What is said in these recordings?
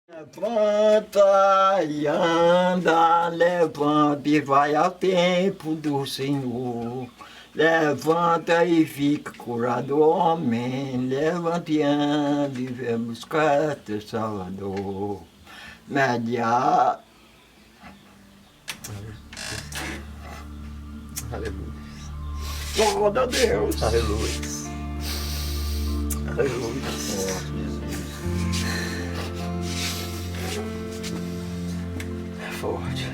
Levanta e anda, levanta e vai ao tempo do Senhor. Levanta e fica curado, homem. Levanta e anda e vem buscar teu Salvador. Media. Aleluia. Glória a Deus. Aleluia. Aleluia. É forte.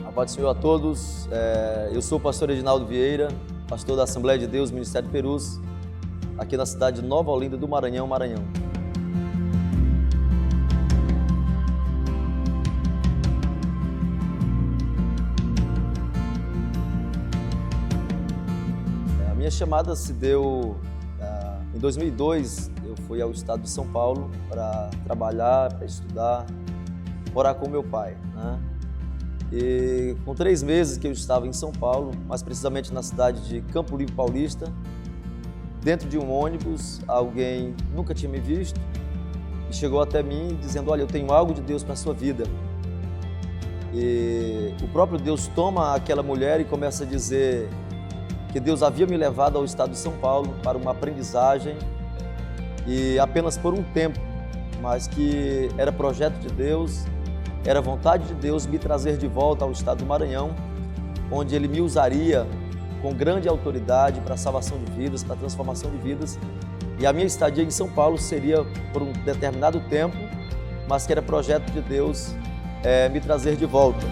A paz do Senhor a todos. Eu sou o pastor Edinaldo Vieira, pastor da Assembleia de Deus, Ministério de Perus, aqui na cidade de Nova Olinda do Maranhão, Maranhão. A minha chamada se deu em 2002. Eu fui ao estado de São Paulo para trabalhar, para estudar, morar com meu pai, né? E com 3 meses que eu estava em São Paulo, mais precisamente na cidade de Campo Limpo Paulista, dentro de um ônibus, alguém nunca tinha me visto e chegou até mim dizendo: olha, eu tenho algo de Deus para a sua vida. E o próprio Deus toma aquela mulher e começa a dizer que Deus havia me levado ao estado de São Paulo para uma aprendizagem e apenas por um tempo, mas que era projeto de Deus. Era vontade de Deus me trazer de volta ao estado do Maranhão, onde Ele me usaria com grande autoridade para a salvação de vidas, para a transformação de vidas. E a minha estadia em São Paulo seria por um determinado tempo, mas que era projeto de Deus me trazer de volta.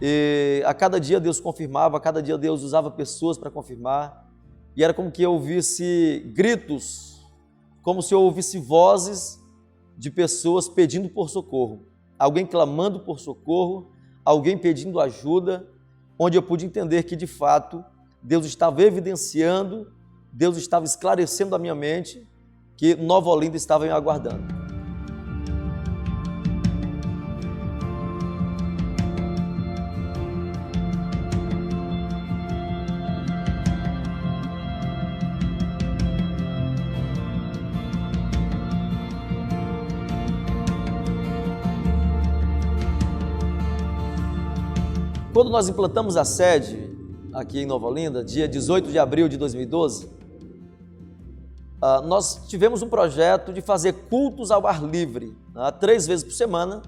E a cada dia Deus confirmava, a cada dia Deus usava pessoas para confirmar. E era como que eu ouvisse gritos, como se eu ouvisse vozes de pessoas pedindo por socorro. Alguém clamando por socorro, alguém pedindo ajuda, onde eu pude entender que de fato Deus estava evidenciando, Deus estava esclarecendo a minha mente que Nova Olinda estava me aguardando. Quando nós implantamos a sede aqui em Nova Olinda, dia 18 de abril de 2012, nós tivemos um projeto de fazer cultos ao ar livre. 3 vezes por semana,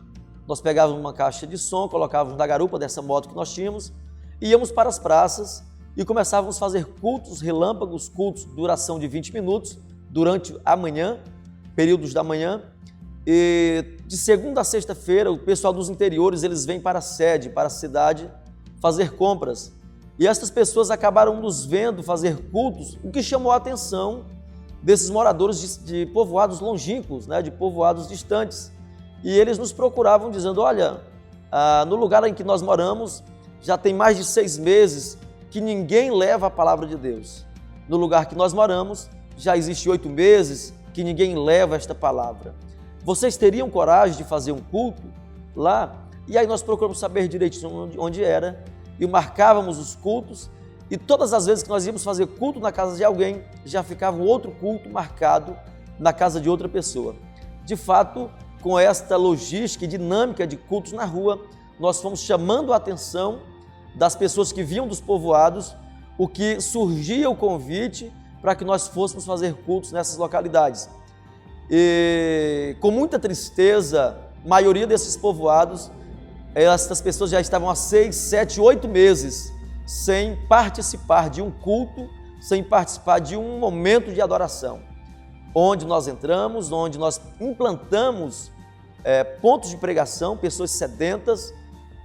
nós pegávamos uma caixa de som, colocávamos na garupa dessa moto que nós tínhamos, íamos para as praças e começávamos a fazer cultos relâmpagos, cultos de duração de 20 minutos, durante a manhã, períodos da manhã. E de segunda a sexta-feira, o pessoal dos interiores, eles vêm para a sede, para a cidade, fazer compras. E essas pessoas acabaram nos vendo fazer cultos, o que chamou a atenção desses moradores de povoados longínquos, né, de povoados distantes. E eles nos procuravam dizendo: olha, no lugar em que nós moramos, já tem mais de 6 meses que ninguém leva a palavra de Deus. No lugar que nós moramos, já existe 8 meses que ninguém leva esta palavra. Vocês teriam coragem de fazer um culto lá? E aí nós procuramos saber direitinho onde era e marcávamos os cultos, e todas as vezes que nós íamos fazer culto na casa de alguém, já ficava um outro culto marcado na casa de outra pessoa. De fato, com esta logística e dinâmica de cultos na rua, nós fomos chamando a atenção das pessoas que vinham dos povoados, o que surgia o convite para que nós fôssemos fazer cultos nessas localidades. E com muita tristeza, a maioria desses povoados, essas pessoas já estavam há 6, 7, 8 meses sem participar de um culto, sem participar de um momento de adoração, onde nós entramos, onde nós implantamos pontos de pregação, pessoas sedentas.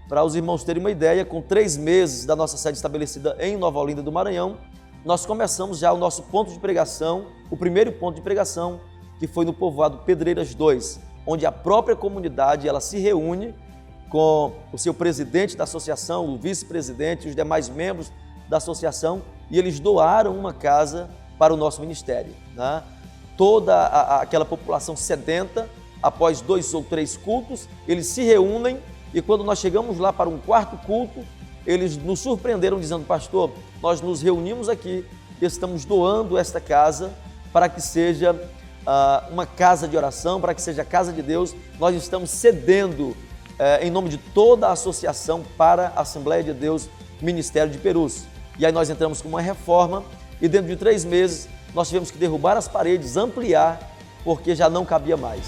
Para os irmãos terem uma ideia, com 3 meses da nossa sede estabelecida em Nova Olinda do Maranhão, nós começamos já o nosso ponto de pregação, o primeiro ponto de pregação, que foi no povoado Pedreiras 2, onde a própria comunidade ela se reúne com o seu presidente da associação, o vice-presidente e os demais membros da associação, e eles doaram uma casa para o nosso ministério, né? Toda aquela população sedenta, após 2 ou 3 cultos, eles se reúnem, e quando nós chegamos lá para um 4º culto, eles nos surpreenderam dizendo: pastor, nós nos reunimos aqui, estamos doando esta casa para que seja uma casa de oração, para que seja a casa de Deus. Nós estamos cedendo em nome de toda a associação para a Assembleia de Deus, Ministério de Perus. E aí nós entramos com uma reforma e dentro de 3 meses nós tivemos que derrubar as paredes, ampliar, porque já não cabia mais.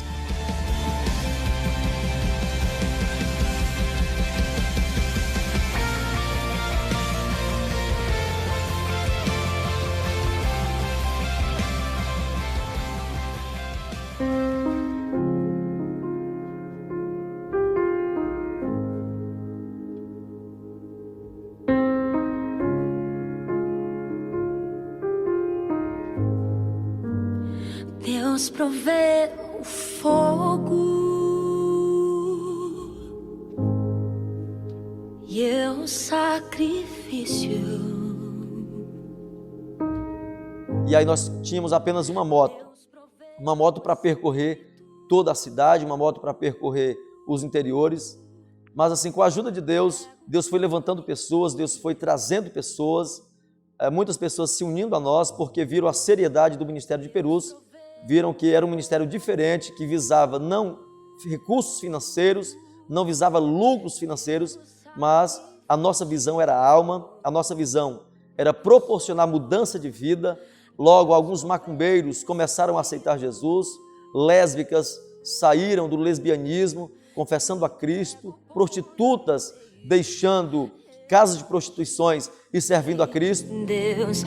Deus provê o fogo e o sacrifício. E aí nós tínhamos apenas uma moto para percorrer toda a cidade, uma moto para percorrer os interiores. Mas assim, com a ajuda de Deus, Deus foi levantando pessoas, Deus foi trazendo pessoas, muitas pessoas se unindo a nós, porque viram a seriedade do Ministério de Perus, viram que era um ministério diferente, que visava não recursos financeiros, não visava lucros financeiros, mas a nossa visão era a alma, a nossa visão era proporcionar mudança de vida. Logo, alguns macumbeiros começaram a aceitar Jesus, lésbicas saíram do lesbianismo, confessando a Cristo, prostitutas deixando casas de prostituições e servindo a Cristo. Deus,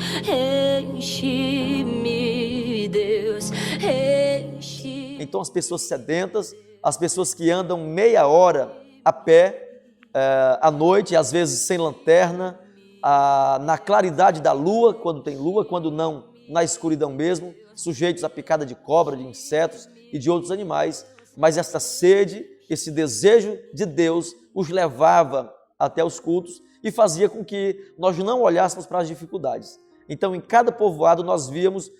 enche-me, Deus, enche. Então as pessoas sedentas, as pessoas que andam meia hora a pé, à noite, às vezes sem lanterna, na claridade da lua, quando tem lua, quando não, na escuridão mesmo, sujeitos à picada de cobra, de insetos e de outros animais, mas essa sede, esse desejo de Deus os levava até os cultos e fazia com que nós não olhássemos para as dificuldades. Então, em cada povoado nós víamos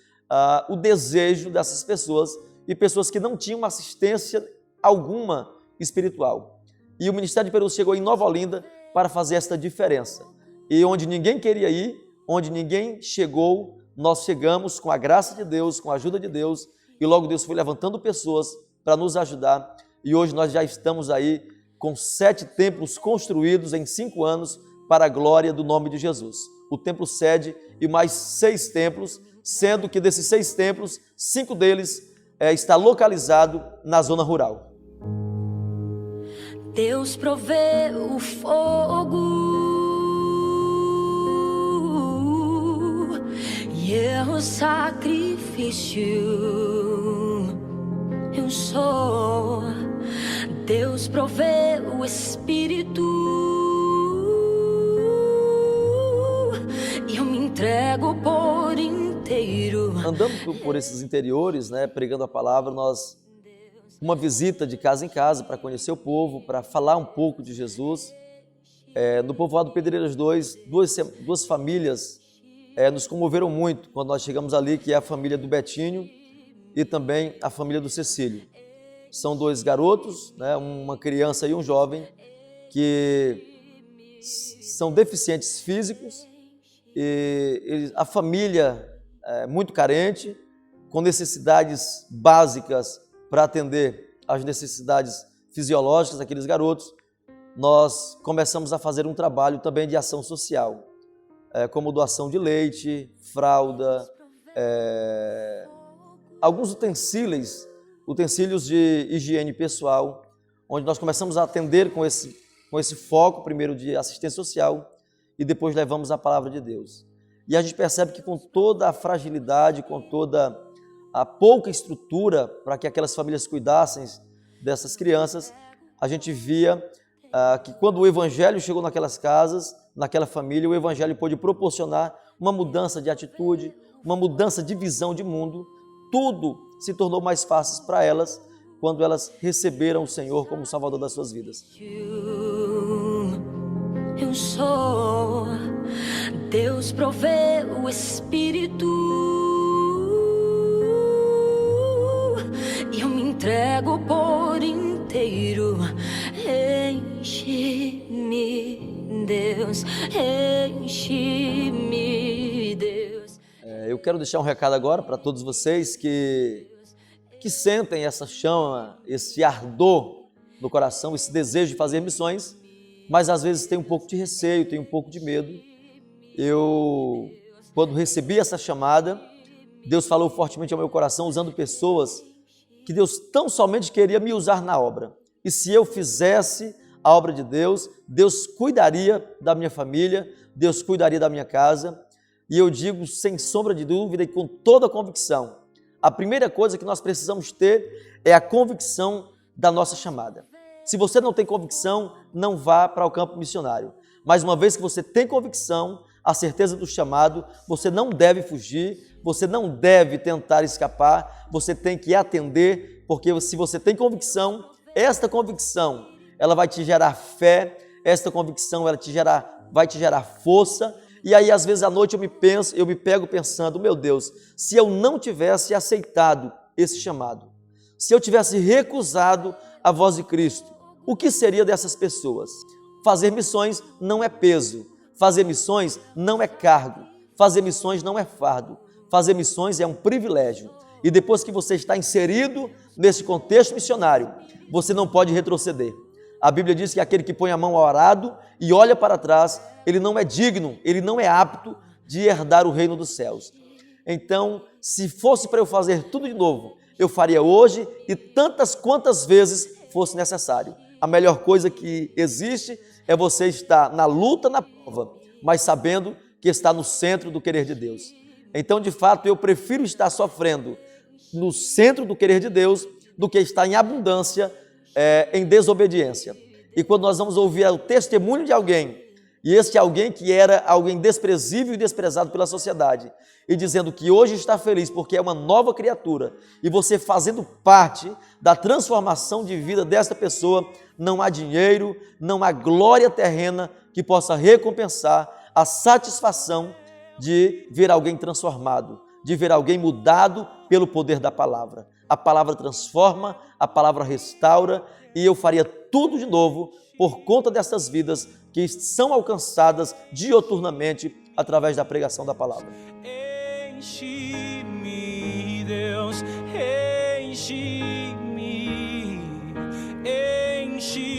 o desejo dessas pessoas e pessoas que não tinham assistência alguma espiritual. E o Ministério de Perus chegou em Nova Olinda para fazer esta diferença. E onde ninguém queria ir, onde ninguém chegou, nós chegamos com a graça de Deus, com a ajuda de Deus, e logo Deus foi levantando pessoas para nos ajudar. E hoje nós já estamos aí com 7 templos construídos em 5 anos para a glória do nome de Jesus. O templo sede e mais 6 templos, sendo que desses 6 templos, 5 deles está localizado na zona rural. Deus provê o fogo e o sacrifício. Eu sou. Deus provê o Espírito e eu me entrego por inteiro. Andando por esses interiores, pregando a palavra, nós uma visita de casa em casa para conhecer o povo, para falar um pouco de Jesus. No povoado Pedreiras 2, duas famílias nos comoveram muito quando nós chegamos ali, que é a família do Betinho e também a família do Cecílio. São 2 garotos, uma criança e um jovem, que são deficientes físicos, e a família é muito carente, com necessidades básicas para atender às necessidades fisiológicas daqueles garotos. Nós começamos a fazer um trabalho também de ação social, como doação de leite, fralda, alguns utensílios de higiene pessoal, onde nós começamos a atender com esse foco, primeiro de assistência social, e depois levamos a palavra de Deus. E a gente percebe que com toda a fragilidade, com toda a pouca estrutura para que aquelas famílias cuidassem dessas crianças, a gente via que quando o Evangelho chegou naquelas casas, naquela família, o Evangelho pôde proporcionar uma mudança de atitude, uma mudança de visão de mundo. Tudo se tornou mais fácil para elas quando elas receberam o Senhor como Salvador das suas vidas. Eu sou, Deus provê o Espírito e eu me entrego por inteiro. Enche-me, Deus, enche-me, Deus. Eu quero deixar um recado agora para todos vocês que sentem essa chama, esse ardor no coração, esse desejo de fazer missões, mas às vezes tem um pouco de receio, tem um pouco de medo. Eu, quando recebi essa chamada, Deus falou fortemente ao meu coração, usando pessoas que Deus tão somente queria me usar na obra. E se eu fizesse a obra de Deus, Deus cuidaria da minha família, Deus cuidaria da minha casa. E eu digo sem sombra de dúvida e com toda a convicção, a primeira coisa que nós precisamos ter é a convicção da nossa chamada. Se você não tem convicção, não vá para o campo missionário. Mas uma vez que você tem convicção, a certeza do chamado, você não deve fugir, você não deve tentar escapar, você tem que atender, porque se você tem convicção, esta convicção, ela vai te gerar fé, esta convicção vai te gerar força. E aí, às vezes, à noite eu me pego pensando, meu Deus, se eu não tivesse aceitado esse chamado, se eu tivesse recusado a voz de Cristo, o que seria dessas pessoas? Fazer missões não é peso, fazer missões não é cargo, fazer missões não é fardo, fazer missões é um privilégio. E depois que você está inserido nesse contexto missionário, você não pode retroceder. A Bíblia diz que aquele que põe a mão ao arado e olha para trás, ele não é digno, ele não é apto de herdar o reino dos céus. Então, se fosse para eu fazer tudo de novo, eu faria hoje e tantas quantas vezes fosse necessário. A melhor coisa que existe é você estar na luta, na prova, mas sabendo que está no centro do querer de Deus. Então, de fato, eu prefiro estar sofrendo no centro do querer de Deus do que estar em abundância, em desobediência. E quando nós vamos ouvir o testemunho de alguém, e este alguém que era alguém desprezível e desprezado pela sociedade, e dizendo que hoje está feliz porque é uma nova criatura, e você fazendo parte da transformação de vida desta pessoa, não há dinheiro, não há glória terrena que possa recompensar a satisfação de ver alguém transformado, de ver alguém mudado pelo poder da palavra. A palavra transforma, a palavra restaura, e eu faria tudo de novo por conta dessas vidas que são alcançadas dioturnamente através da pregação da palavra. Enche-me, Deus, enche-me, enche-me.